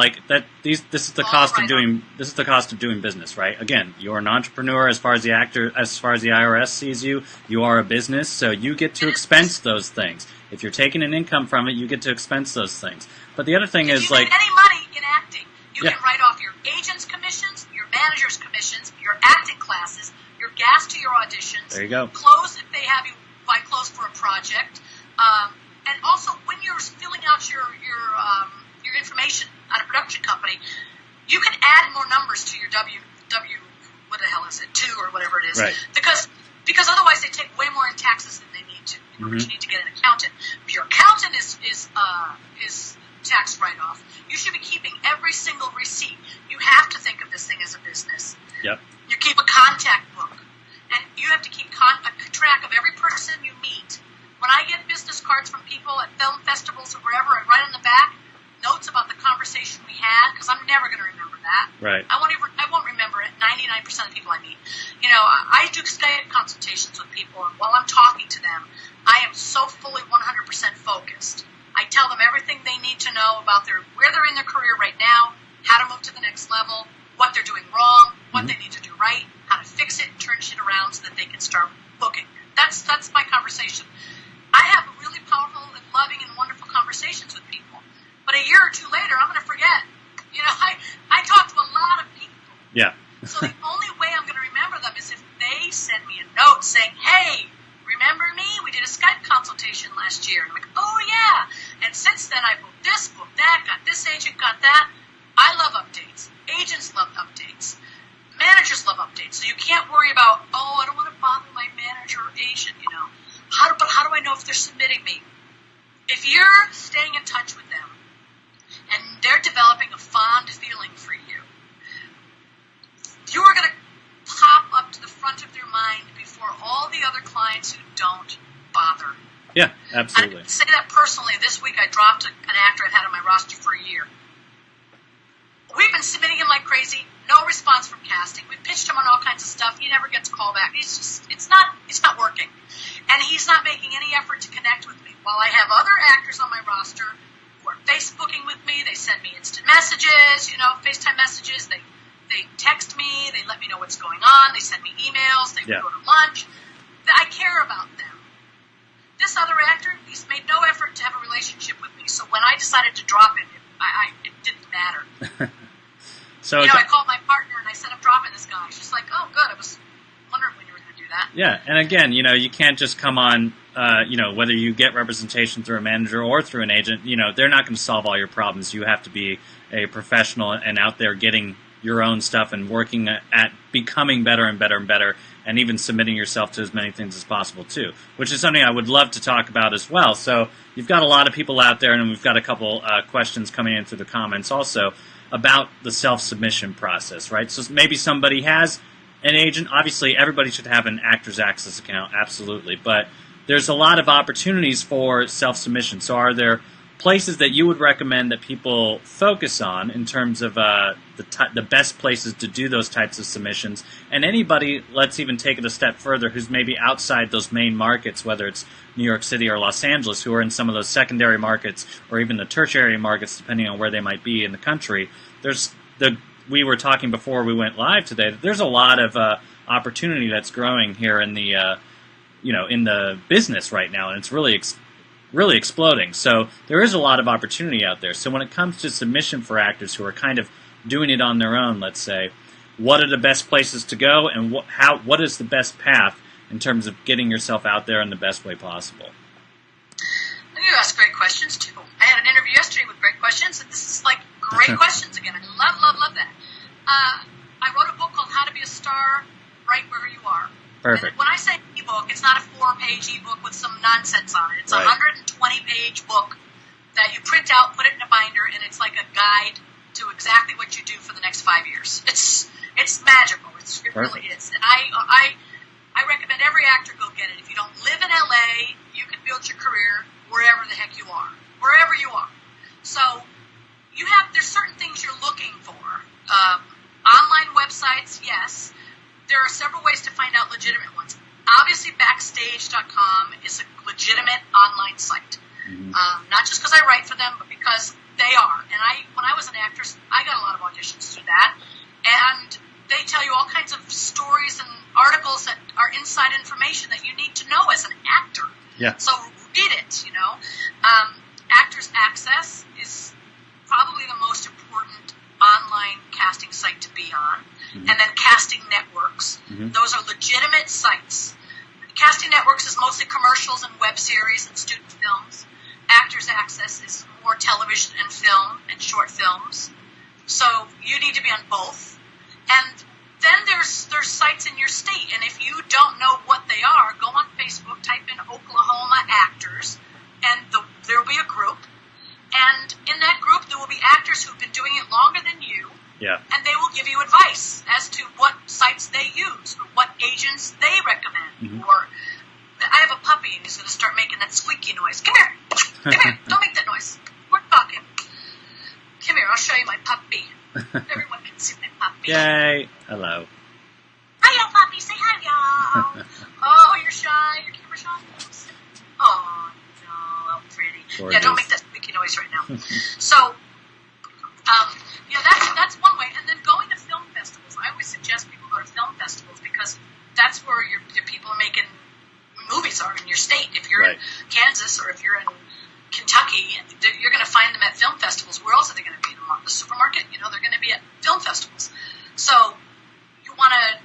this is the cost of doing business, right? Again, you're an entrepreneur as far as the IRS sees you. You are a business, so you get to expense those things. If you're taking an income from it, you get to expense those things. But the other thing is, if you make any money in acting, you can write off your agent's commissions, your manager's commissions, your acting classes, your gas to your auditions. There you go. Clothes if they have you buy clothes for a project. And also, when you're filling out your information at a production company, you can add more numbers to your what the hell is it, 2 or whatever it is. Right. Because otherwise they take way more in taxes than they need to. You need to get an accountant. If your accountant is tax write-off, you should be keeping every single receipt. You have to think of this thing as a business. Yep. You keep a contact book, and you have to keep a track of every person you meet. When I get business cards from people at film festivals or wherever, I write on the back notes about the conversation we had, because I'm never going to remember that. Right. I won't remember it. 99% of the people I meet. I do Skype consultations with people, and while I'm talking to them, I am so fully 100% focused. I tell them everything they need to know about where they're in their career right now, how to move to the next level, what they're doing wrong, what they need to do right, how to fix it and turn shit around so that they can start booking. That's my conversation. I have really powerful and loving and wonderful conversations with people. But a year or two later, I'm going to forget. I talk to a lot of people. Yeah. So the only way I'm going to remember them is if they send me a note saying, hey, remember me? We did a Skype consultation last year. And I'm like, oh, yeah. And since then, I booked this, booked that, got this agent, got that. I love updates. Agents love updates. Managers love updates. So you can't worry about, oh, I don't want to bother my manager or agent, But how do I know if they're submitting me? If you're staying in touch with them and they're developing a fond feeling for you, you are going to pop up to the front of their mind before all the other clients who don't bother. Yeah, absolutely. I say that personally. This week I dropped an actor I've had on my roster for a year. We've been submitting him like crazy. No response from casting. We pitched him on all kinds of stuff. He never gets a call back. It's not working. And he's not making any effort to connect with me. While I have other actors on my roster who are Facebooking with me, they send me instant messages, FaceTime messages. They text me. They let me know what's going on. They send me emails. They go to lunch. I care about them. This other actor, he's made no effort to have a relationship with me. So when I decided to drop him, it didn't matter. So I called my partner and I said, I'm dropping this guy. She's like, oh, good. I was wondering when you were going to do that. Yeah, and again, you can't just come on, whether you get representation through a manager or through an agent, they're not going to solve all your problems. You have to be a professional and out there getting your own stuff and working at becoming better and better and better, and even submitting yourself to as many things as possible too, which is something I would love to talk about as well. So you've got a lot of people out there, and we've got a couple questions coming in through the comments also about the self-submission process, right? So maybe somebody has an agent. Obviously, everybody should have an Actors Access account, absolutely, but there's a lot of opportunities for self-submission. So are there places that you would recommend that people focus on in terms of the best places to do those types of submissions? And anybody, let's even take it a step further, who's maybe outside those main markets, whether it's New York City or Los Angeles, who are in some of those secondary markets or even the tertiary markets, depending on where they might be in the country. We were talking before we went live today, there's a lot of opportunity that's growing here in the in the business right now, and it's really exploding. So there is a lot of opportunity out there. So when it comes to submission for actors who are kind of doing it on their own, let's say, what are the best places to go, and what is the best path in terms of getting yourself out there in the best way possible? You ask great questions too. I had an interview yesterday with great questions, and this is like great questions again. I love that. I wrote a book called How to Be a Star Right Where You Are. Perfect. And when I say ebook, it's not a 4-page ebook with some nonsense on it. It's a 120-page book that you print out, put it in a binder, and it's like a guide to exactly what you do for the next 5 years. It's magical. It really is. And I recommend every actor go get it. If you don't live in LA, you can build your career wherever the heck you are. Wherever you are. So there's certain things you're looking for. Online websites, yes. There are several ways to find out legitimate ones. Obviously, Backstage.com is a legitimate online site. Mm-hmm. Not just because I write for them, but because they are. And when I was an actress, I got a lot of auditions through that. And they tell you all kinds of stories and articles that are inside information that you need to know as an actor. Yeah. So read it, Actors Access is probably the most important online casting site to be on. Mm-hmm. And then Casting Networks. Mm-hmm. Those are legitimate sites. Casting Networks is mostly commercials and web series and student films. Actors Access is more television and film and short films. So you need to be on both. And then there's sites in your state. And if you don't know what they are, go on Facebook, type in Oklahoma Actors, and there will be a group. And in that group, there will be actors who've been doing it longer than you. Yeah. And they will give you advice as to what sites they use or what agents they recommend. Mm-hmm. Or I have a puppy and he's going to start making that squeaky noise. Come here. Come here. Don't make that noise. We're talking. Come here. I'll show you my puppy. Everyone can see my puppy. Yay. Hello. Hiya, puppy. Say hi, y'all. Oh, you're shy. You're camera shy. Oh, no. Pretty. Gorgeous. Yeah, don't make that squeaky noise right now. So, that's one way. And then going to film festivals. I always suggest people go to film festivals because that's where your people are making movies are in your state. If you're in Kansas So you want to,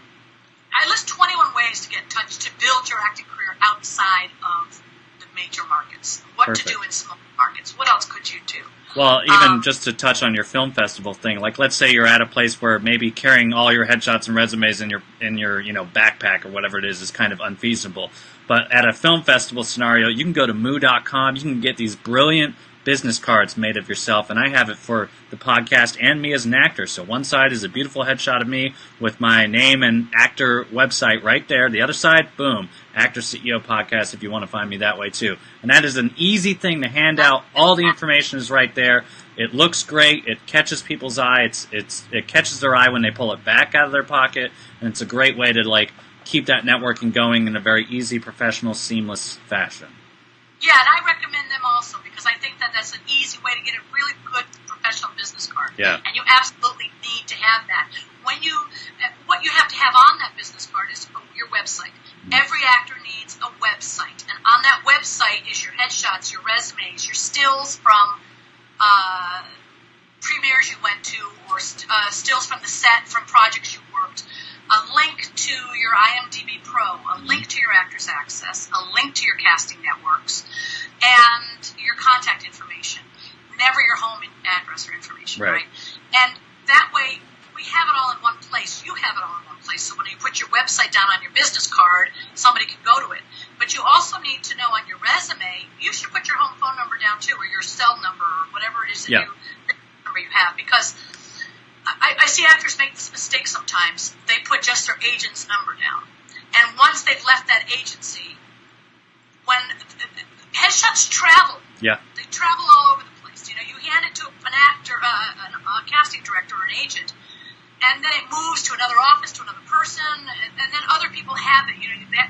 I list 21 ways to get in touch to build your acting career outside of the major markets. What Perfect. to do in small markets. What else could you do? Well, even just to touch on your film festival thing, like let's say you're at a place where maybe carrying all your headshots and resumes in your backpack or whatever it is kind of unfeasible. But at a film festival scenario, you can go to moo.com. You can get these brilliant business cards made of yourself, and I have it for the podcast and me as an actor. So one side is a beautiful headshot of me with my name and actor website right there. The other side, boom, Actor CEO Podcast if you want to find me that way too. And that is an easy thing to hand out. All the information is right there. It looks great. It catches people's eye. It catches their eye when they pull it back out of their pocket, and it's a great way to keep that networking going in a very easy, professional, seamless fashion. Yeah, and I recommend them also because I think that that's an easy way to get a really good professional business card. Yeah. And you absolutely need to have that. What you have to have on that business card is your website. Every actor needs a website. And on that website is your headshots, your resumes, your stills from premieres you went to or stills from the set, from projects you worked, a link to your IMDb Pro, a link to your Actors Access, a link to your casting networks, and your contact information. Never your home address or information, right? And that way, we have it all in one place. You have it all in one place. So when you put your website down on your business card, somebody can go to it. But you also need to know on your resume, you should put your home phone number down too, or your cell number, or whatever it is that you have, because I see actors make this mistake sometimes. They put just their agent's number down. And once they've left that agency, when headshots travel, they travel all over the place. You hand it to an actor, a casting director, or an agent, and then it moves to another office, to another person, and then other people have it.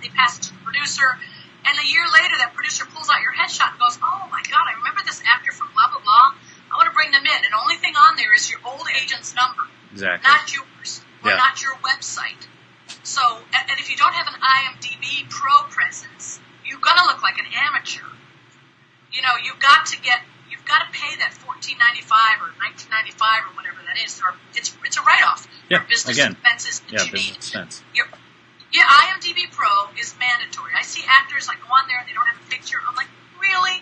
They pass it to the producer, and a year later, that producer pulls out your headshot and goes, "Oh my God, I remember this actor from blah blah blah. I want to bring them in." And the only thing on there is your old agent's number, not yours, or not your website. So, and if you don't have an IMDb Pro presence, you're gonna look like an amateur. You've got to pay that $14.95 or $19.95 or whatever that is. It's a write-off for business expenses that you need. Expense. IMDb Pro is mandatory. I see actors go on there and they don't have a picture. I'm like, really?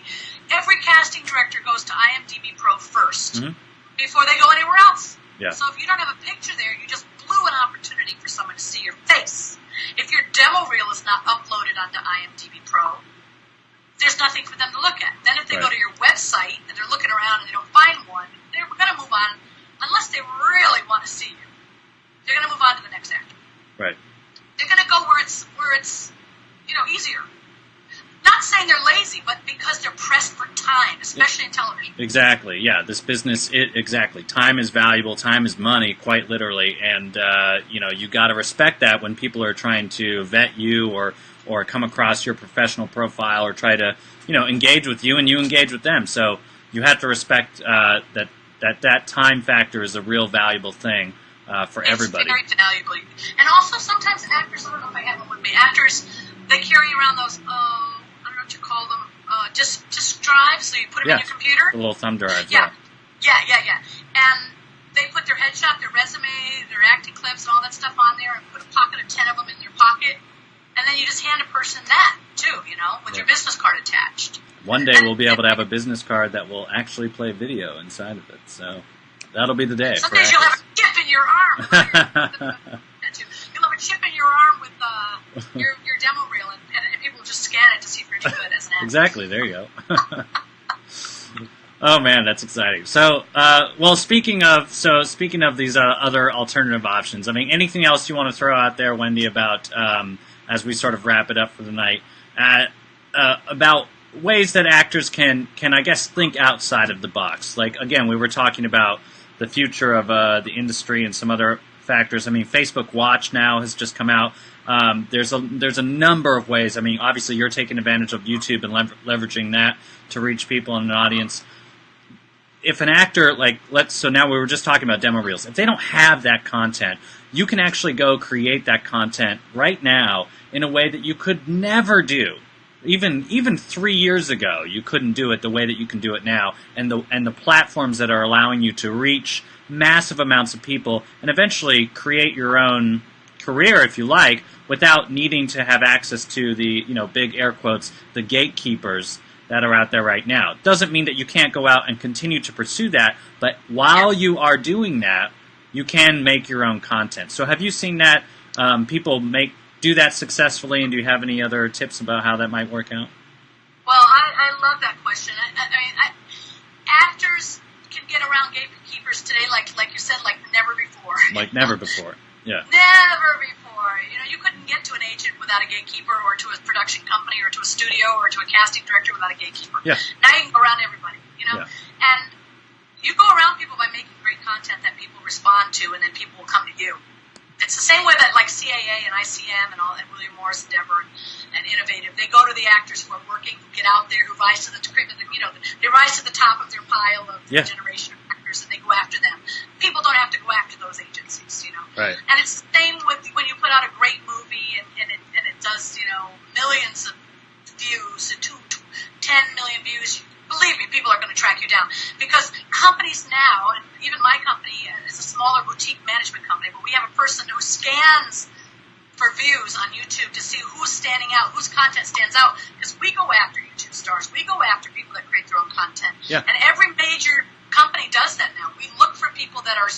Every casting director goes to IMDb Pro first before they go anywhere else. Yeah. So if you don't have a picture there, you just blew an opportunity for someone to see your face. If your demo reel is not uploaded onto IMDb Pro, there's nothing for them to look at. Then if they go to your website and they're looking around and they don't find one, they're going to move on unless they really want to see you. They're going to move on to the next actor. Right. They're going to go where it's easier. Not saying they're lazy, but because they're pressed for time, especially in television. Exactly. Yeah. This business, exactly. Time is valuable. Time is money, quite literally. And you got to respect that when people are trying to vet you or come across your professional profile or try to engage with you and you engage with them. So you have to respect that time factor is a real valuable thing for everybody. It's very valuable. And also sometimes actors, I don't know if I have one with me, actors, they carry around those, I don't know what you call them, disk drives, so you put them in your computer. The little thumb drives. Yeah. And they put their headshot, their resume, their acting clips, and all that stuff on there, and put a pocket of 10 of them in their pocket. And then you just hand a person that, too, with your business card attached. One day we'll be able to have a business card that will actually play video inside of it. So that'll be the day. Some days you'll have a chip in your arm. You'll have a chip in your arm with your demo reel, and people will just scan it to see if you're any good as an actor. Exactly. There you go. Oh man, that's exciting. So, speaking of these other alternative options, I mean, anything else you want to throw out there, Wendy, about as we sort of wrap it up for the night, about ways that actors can I guess think outside of the box? Like again, we were talking about the future of the industry and some other factors. I mean, Facebook Watch now has just come out. There's a number of ways. I mean, obviously you're taking advantage of YouTube and leveraging that to reach people in an audience. If an actor, so now we were just talking about demo reels. If they don't have that content, you can actually go create that content right now in a way that you could never do even 3 years ago, you couldn't do it the way that you can do it now, and the platforms that are allowing you to reach massive amounts of people and eventually create your own career, if you like, without needing to have access to the, big air quotes, the gatekeepers that are out there right now. Doesn't mean that you can't go out and continue to pursue that, but while you are doing that, you can make your own content. So have you seen that people do that successfully, and do you have any other tips about how that might work out? Well, I love that question. Actors can get around gatekeepers today, like you said, like never before. Like never before, yeah. Never before. You couldn't get to an agent without a gatekeeper, or to a production company, or to a studio, or to a casting director without a gatekeeper. Yeah. Now you can go around everybody, Yeah. And you go around people by making great content that people respond to, and then people will come to you. It's the same way that like CAA and ICM and William Morris Endeavor and Innovative, they go to the actors who are working, who get out there, who rise to the cream of the, they rise to the top of their pile of the generation of actors, and they go after them. People don't have to go after those agencies, Right. And it's the same with when you put out a great movie and it does, millions of views, 10 million views. Believe me, people are going to track you down, because companies now, and even my company is a smaller boutique management company, but we have a person who scans for views on YouTube to see who's standing out, whose content stands out, because we go after YouTube stars. We go after people that create their own content. Yeah. And every major company does that now. We look for people that are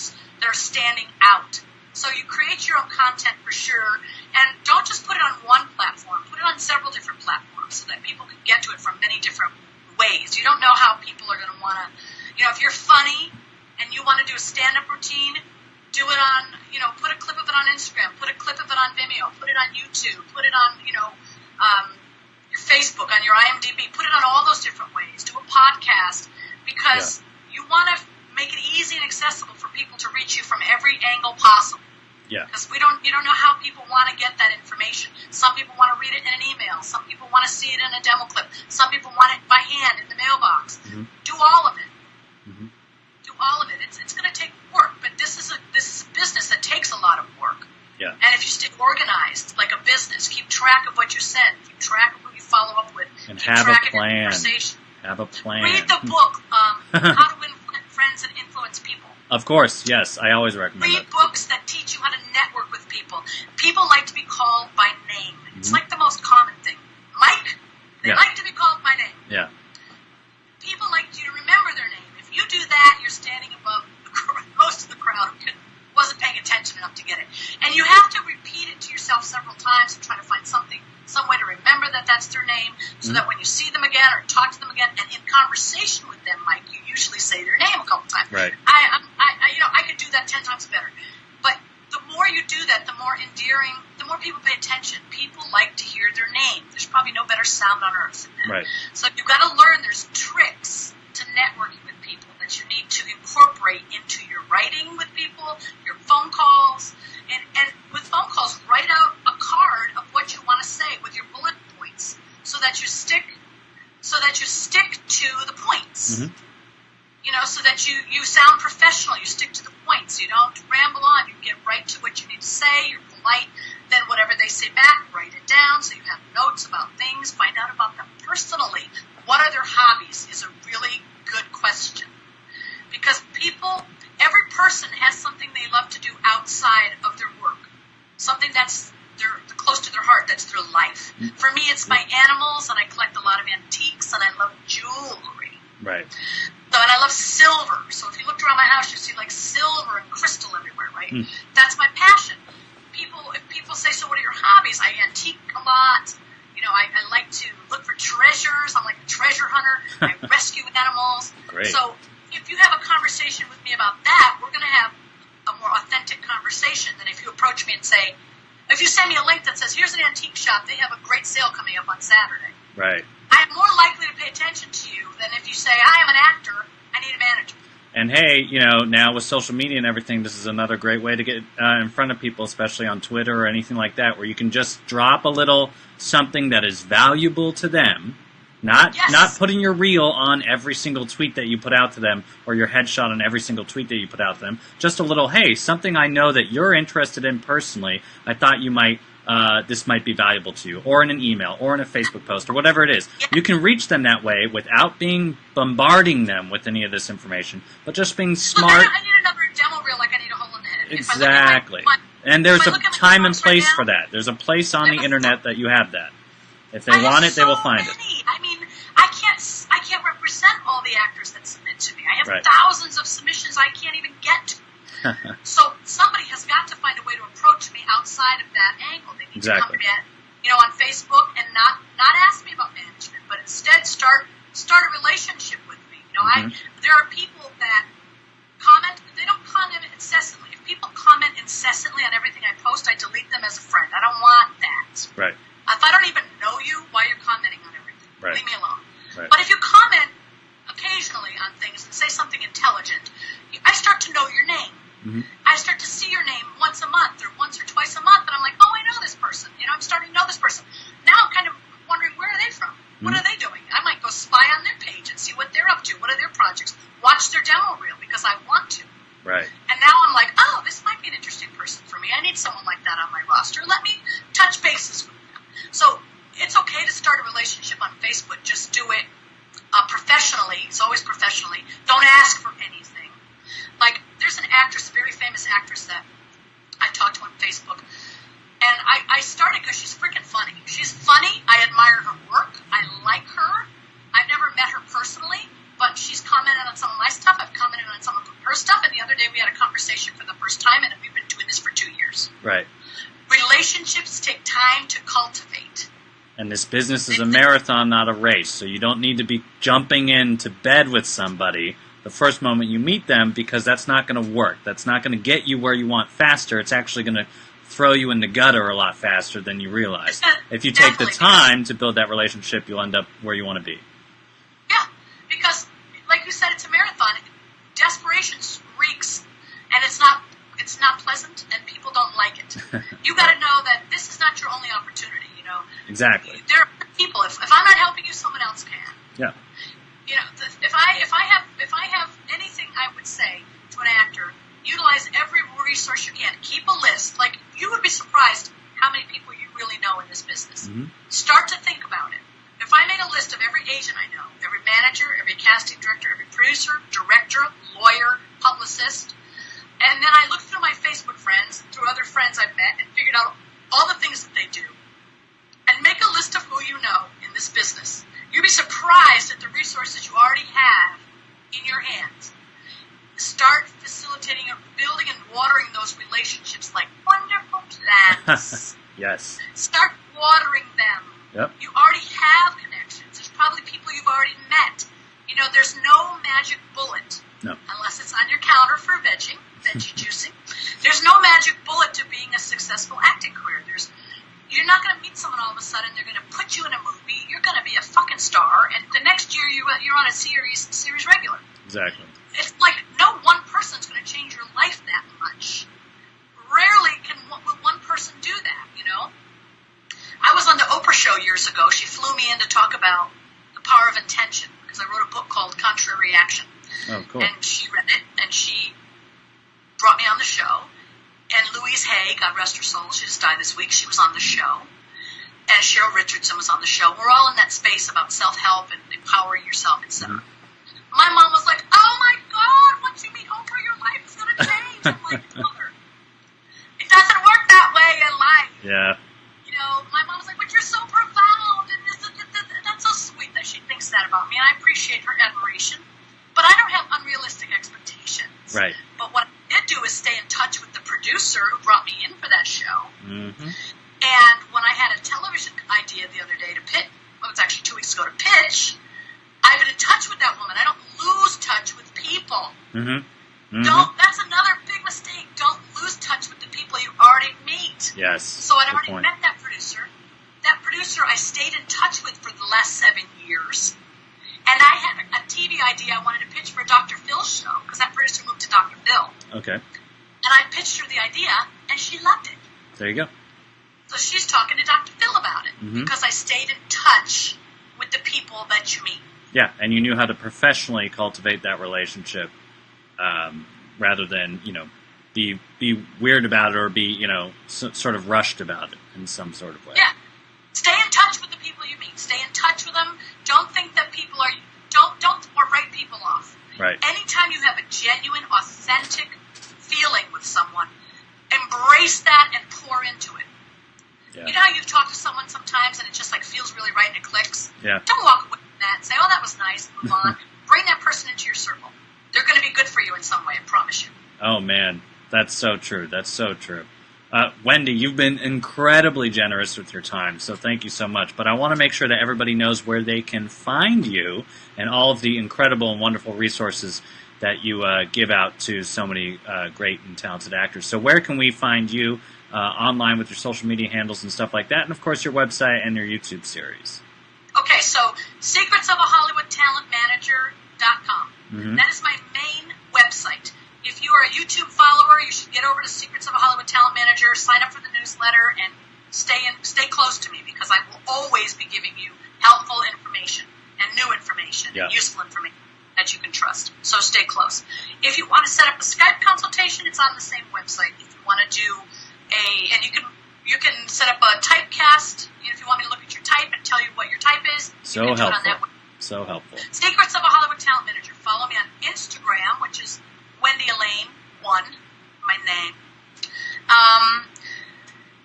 standing out. So you create your own content for sure, and don't just put it on one platform. Put it on several different platforms so that people can get to it from many different ways. You don't know how people are going to want to, if you're funny and you want to do a stand-up routine, do it on, put a clip of it on Instagram, put a clip of it on Vimeo, put it on YouTube, put it on, your Facebook, on your IMDb, put it on all those different ways. Do a podcast, because you want to make it easy and accessible for people to reach you from every angle possible. Yeah. Because you don't know how people want to get that information. Some people want to read it in an email. Some people want to see it in a demo clip. Some people want it by hand in the mailbox. Mm-hmm. Do all of it. Mm-hmm. Do all of it. It's going to take work, but this is a business that takes a lot of work. Yeah. And if you stay organized like a business, keep track of what you send, keep track of who you follow up with, and keep have track a plan. of your conversation. Have a plan. Read the book, How to Win Friends and Influence People. Of course, yes. I always recommend Read that. books that teach you how to network with people. People like to be called by name. It's like the most common thing. Mike, they like to be called by name. Yeah. People like you to remember their name. If you do that, you're standing above most of the crowd who wasn't paying attention enough to get it. And you have to repeat it to yourself several times and try to find some way to remember that that's their name, so that when you see them again or talk to them again, and in conversation with them, Mike, you usually say their name a couple times. Right. I could do that 10 times better. But the more you do that, the more endearing, the more people pay attention. People like to hear their name. There's probably no better sound on earth than that. Right. So you've got to learn there's tricks to networking with people that you need to incorporate into your writing with people, your phone calls, and with phone calls, write out a card of what you want to say with your bullet points, so that you stick to the points. Mm-hmm. So that you sound professional, you stick to the points, you don't ramble on, you get right to what you need to say, you're polite, then whatever they say back, write it down so you have notes about things, find out about them personally. What are their hobbies is a really good question. Because every person has something they love to do outside of their work, something that's close to their heart, that's their life. For me, it's my animals, and I collect a lot of antiques, and I love jewelry. Right. So, and I love silver. So if you looked around my house, you see like silver and crystal everywhere, right? That's my passion. If people say, so what are your hobbies? I antique a lot. I like to look for treasures. I'm like a treasure hunter. I rescue animals. Great. So if you have a conversation with me about that, we're going to have a more authentic conversation than if you approach me and say, if you send me a link that says, here's an antique shop, they have a great sale coming up on Saturday. Right. I'm more likely to pay attention to you than if you say, I am an actor, I need a manager. And hey, now with social media and everything, this is another great way to get in front of people, especially on Twitter or anything like that, where you can just drop a little something that is valuable to them. Not putting your reel on every single tweet that you put out to them, or your headshot on every single tweet that you put out to them. Just a little, hey, something I know that you're interested in personally. I thought you might this might be valuable to you, or in an email, or in a Facebook post, or whatever it is. You can reach them that way without bombarding them with any of this information, but just being smart. Look, I need another demo reel like I need a hole in the head. Exactly. And there's a time and place right for that. There's a place on the internet that you have that. If they want it, they will find it. I mean, I can't represent all the actors that submit to me. I have thousands of submissions I can't even get to. So somebody has got to find a way to approach me outside of that angle. They need to come in, on Facebook and not ask me about management, but instead start a relationship with me. There are people that comment. They don't comment incessantly. If people comment incessantly on everything I post, I delete them as a friend. I don't want that. Right. If I don't even know you, why you're commenting on everything? Right. Leave me alone. Right. But if you comment occasionally on things and say something intelligent, I start to know your name. Mm-hmm. I start to see your name once a month or once or twice a month, and I'm like, oh, I know this person. I'm starting to know this person. Now I'm kind of wondering, where are they from? What are they doing? I might go spy on their page and see what they're up to. What are their projects? Watch their demo reel because I want to. Right. And now I'm like, oh, this might be an interesting person for me. I need someone like that on my roster. Let me touch bases with them. So it's okay to start a relationship on Facebook. Just do it professionally. It's always professionally. Don't ask for anything. Like, there's an actress, a very famous actress that I talked to on Facebook. And I started because she's freaking funny. She's funny. I admire her work. I like her. I've never met her personally, but she's commented on some of my stuff. I've commented on some of her stuff. And the other day we had a conversation for the first time, and we've been doing this for 2 years. Right. Relationships take time to cultivate. And this business is a marathon, not a race. So you don't need to be jumping into bed with somebody the first moment you meet them, because that's not going to work. That's not going to get you where you want faster. It's actually going to throw you in the gutter a lot faster than you realize. If you take the time to build that relationship, you'll end up where you want to be. Yeah, because, like you said, it's a marathon. Desperation reeks, and it's not pleasant, and people don't like it. You got to know that this is not your only opportunity. Exactly. There are people. If I'm not helping you, someone else can. Yeah. If I have anything I would say to an actor, utilize every resource you can. Keep a list. Like, you would be surprised how many people you really know in this business. Mm-hmm. Start to think about it. If I made a list of every agent I know, every manager, every casting director, every producer, director, lawyer, publicist, and then I looked through my Facebook friends, through other friends I've met, and figured out all the things that they do, and make a list of who you know in this business, you'd be surprised at the resources you already have in your hands. Start facilitating and building and watering those relationships like wonderful plants. Yes. Start watering them. Yep. You already have connections. There's probably people you've already met. There's no magic bullet. No. Unless it's on your counter for veggie juicing. There's no magic bullet to being a successful acting career. You're not going to meet someone all of a sudden. They're going to put you in a movie. You're going to be a fucking star, and the next year you're on a series regular. Exactly. It's like no one person's going to change your life that much. Rarely will one person do that. I was on the Oprah show years ago. She flew me in to talk about the power of intention because I wrote a book called Contrary Action. Oh, cool. And she read it, and she brought me on the show. And Louise Hay, God rest her soul, she just died this week, she was on the show. And Cheryl Richardson was on the show. We're all in that space about self-help and empowering yourself, etc. Mm-hmm. My mom was like, oh my God, once you meet Oprah, your life is going to change. I'm like, mother, it doesn't work that way in life. Yeah. My mom was like, but you're so profound. And that's so sweet that she thinks that about me. And I appreciate her admiration. But I don't have unrealistic expectations. Right. But what I did do is stay in touch with the producer who brought me in for that show. Mm-hmm. And when I had a television idea the other day to pitch, it was actually 2 weeks ago to pitch, I've been in touch with that woman. I don't lose touch with people. Mm-hmm. Mm-hmm. That's another big mistake. Don't lose touch with the people you already meet. Yes. So I'd already met that producer. That producer I stayed in touch with for the last 7 years. And I had a TV idea I wanted to pitch for Dr. Phil's show, because that producer moved to Dr. Phil. Okay. And I pitched her the idea, and she loved it. There you go. So she's talking to Dr. Phil about it, because I stayed in touch with the people that you meet. Yeah, and you knew how to professionally cultivate that relationship, rather than, be weird about it or be, you know, sort of rushed about it in some sort of way. Yeah. Stay in touch with the people you meet. Stay in touch with them. Don't think that people are, don't write people off. Right. Anytime you have a genuine, authentic feeling with someone, embrace that and pour into it. Yeah. You know how you talk to someone sometimes and it just like feels really right and it clicks? Yeah. Don't walk away from that and say, oh, that was nice, move on. Bring that person into your circle. They're going to be good for you in some way, I promise you. Oh, man. That's so true. That's so true. Wendy, you've been incredibly generous with your time, so thank you so much. But I want to make sure that everybody knows where they can find you and all of the incredible and wonderful resources that you give out to so many great and talented actors. So where can we find you online with your social media handles and stuff like that? And, of course, your website and your YouTube series. Okay, so secretsofahhollywoodtalentmanager.com. Mm-hmm. That is my main website. If you are a YouTube follower, you should get over to Secrets of a Hollywood Talent Manager, sign up for the newsletter, and stay close to me because I will always be giving you helpful information and new information, and useful information that you can trust. So stay close. If you want to set up a Skype consultation, it's on the same website. If you want to do and you can set up a typecast. If you want me to look at your type and tell you what your type is, so you can helpful. do it on that website. So helpful. Secrets of a Hollywood Talent Manager. Follow me on Instagram, which is Wendy Alane 1, my name.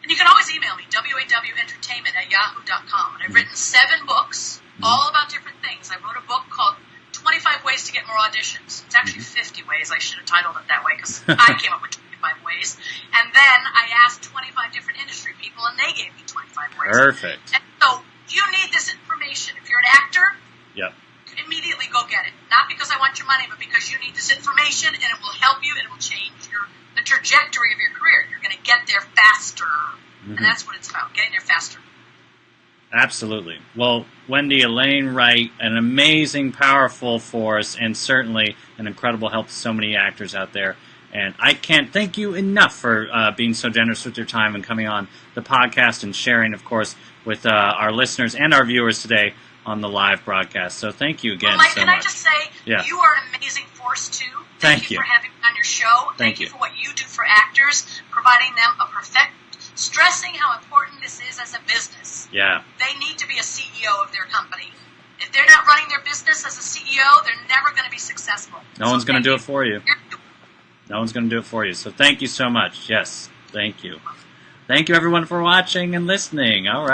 And you can always email me, wawentertainment@yahoo.com. And I've written 7 books, all about different things. I wrote a book called 25 Ways to Get More Auditions. It's actually 50 ways. I should have titled it that way because I came up with 25 ways. And then I asked 25 different industry people, and they gave me 25 ways. Perfect. And so you need this information. If you're an actor, immediately go get it. Not because I want your money, but because you need this information, and it will help you, and it will change the trajectory of your career. You're going to get there faster, and that's what it's about, getting there faster. Absolutely. Well, Wendy Alane Wright, an amazing, powerful force, and certainly an incredible help to so many actors out there. And I can't thank you enough for being so generous with your time and coming on the podcast and sharing, of course, with our listeners and our viewers today on the live broadcast. So thank you again Mike, so can much. I just say, you are an amazing force, too. Thank you for having me on your show. Thank you for what you do for actors, providing them stressing how important this is as a business. Yeah. They need to be a CEO of their company. If they're not running their business as a CEO, they're never going to be successful. No one's going to do it for you. No one's going to do it for you. So thank you so much. Yes, thank you. Thank you, everyone, for watching and listening. All right.